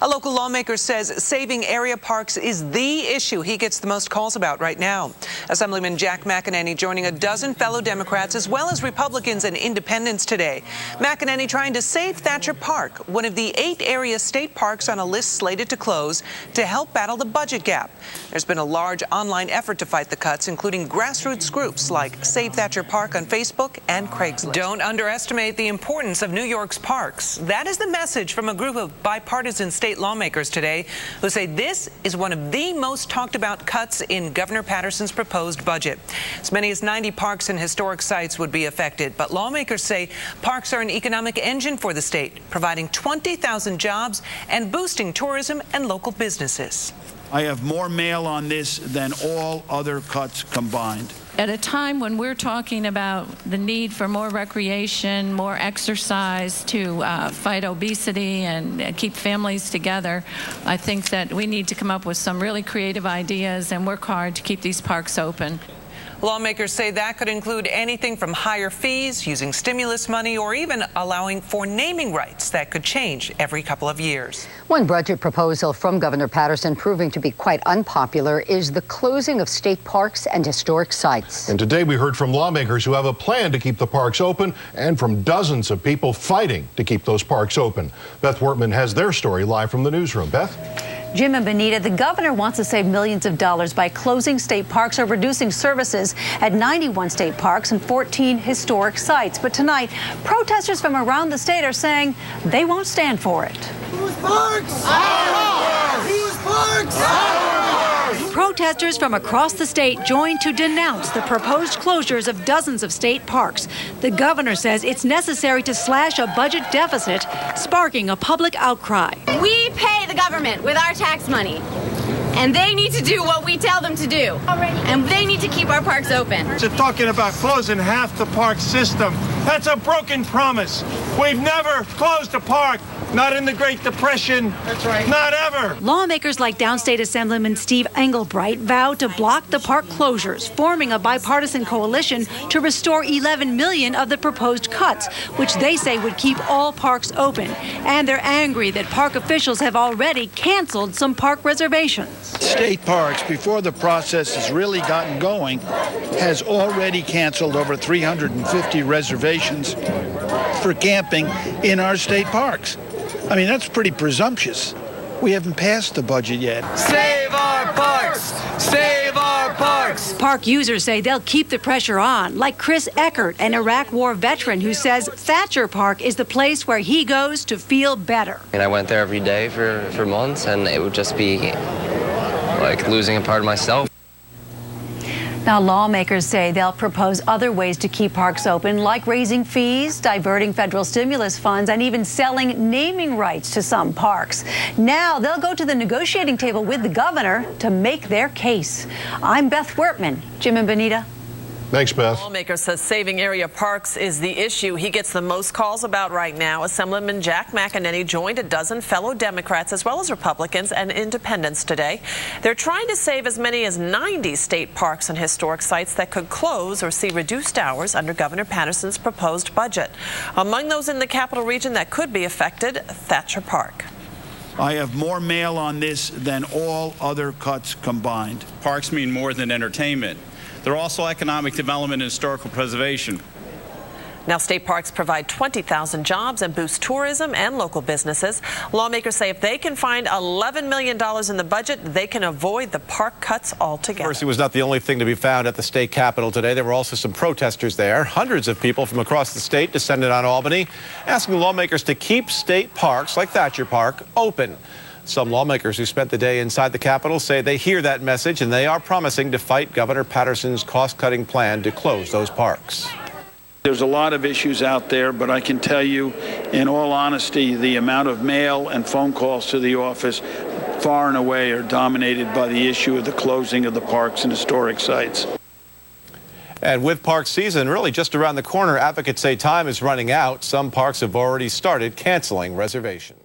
A local lawmaker says saving area parks is the issue he gets the most calls about right now. Assemblyman Jack McEnany joining a dozen fellow Democrats as well as Republicans and independents today. McEnany trying to save Thatcher Park, one of the 8 area state parks on a list slated to close to help battle the budget gap. There's been a large online effort to fight the cuts, including grassroots groups like Save Thatcher Park on Facebook and Craigslist. Don't underestimate the importance of New York's parks. That is the message from a group of bipartisan state lawmakers today who say this is one of the most talked about cuts in Governor Patterson's proposed budget. As many as 90 parks and historic sites would be affected, but lawmakers say parks are an economic engine for the state, providing 20,000 jobs and boosting tourism and local businesses. I have more mail on this than all other cuts combined. At a time when we're talking about the need for more recreation, more exercise to fight obesity and keep families together, I think that we need to come up with some really creative ideas and work hard to keep these parks open. Lawmakers say that could include anything from higher fees, using stimulus money, or even allowing for naming rights that could change every couple of years. One budget proposal from Governor Patterson proving to be quite unpopular is the closing of state parks and historic sites. And today we heard from lawmakers who have a plan to keep the parks open and from dozens of people fighting to keep those parks open. Beth Wortman has their story live from the newsroom. Beth? Jim and Benita, the governor wants to save millions of dollars by closing state parks or reducing services at 91 state parks and 14 historic sites. But tonight, protesters from around the state are saying they won't stand for it. Whose parks? Ours! Whose parks? Ours! Protesters from across the state joined to denounce the proposed closures of dozens of state parks. The governor says it's necessary to slash a budget deficit, sparking a public outcry. We pay the government with our tax money, and they need to do what we tell them to do. And they need to keep our parks open. They're talking about closing half the park system. That's a broken promise. We've never closed a park. Not in the Great Depression. That's right. Not ever. Lawmakers like Downstate Assemblyman Steve Engelbright vowed to block the park closures, forming a bipartisan coalition to restore 11 million of the proposed cuts, which they say would keep all parks open. And they're angry that park officials have already canceled some park reservations. State Parks, before the process has really gotten going, has already canceled over 350 reservations for camping in our state parks. I mean, that's pretty presumptuous. We haven't passed the budget yet. Save our parks! Save our parks! Park users say they'll keep the pressure on, like Chris Eckert, an Iraq War veteran who says Thatcher Park is the place where he goes to feel better. And I went there every day for months, and it would just be like losing a part of myself. Now, lawmakers say they'll propose other ways to keep parks open, like raising fees, diverting federal stimulus funds, and even selling naming rights to some parks. Now, they'll go to the negotiating table with the governor to make their case. I'm Beth Wortman. Jim and Benita. Thanks, Beth. Lawmaker says saving area parks is the issue he gets the most calls about right now. Assemblyman Jack McEnany joined a dozen fellow Democrats as well as Republicans and independents today. They're trying to save as many as 90 state parks and historic sites that could close or see reduced hours under Governor Patterson's proposed budget. Among those in the capital region that could be affected, Thatcher Park. I have more mail on this than all other cuts combined. Parks mean more than entertainment. They're also economic development and historical preservation. Now, state parks provide 20,000 jobs and boost tourism and local businesses. Lawmakers say if they can find $11 million in the budget, they can avoid the park cuts altogether. Mercy was not the only thing to be found at the state capitol today. There were also some protesters there. Hundreds of people from across the state descended on Albany, asking lawmakers to keep state parks like Thatcher Park open. Some lawmakers who spent the day inside the Capitol say they hear that message and they are promising to fight Governor Patterson's cost-cutting plan to close those parks. There's a lot of issues out there, but I can tell you, in all honesty, the amount of mail and phone calls to the office far and away are dominated by the issue of the closing of the parks and historic sites. And with park season really just around the corner, advocates say time is running out. Some parks have already started canceling reservations.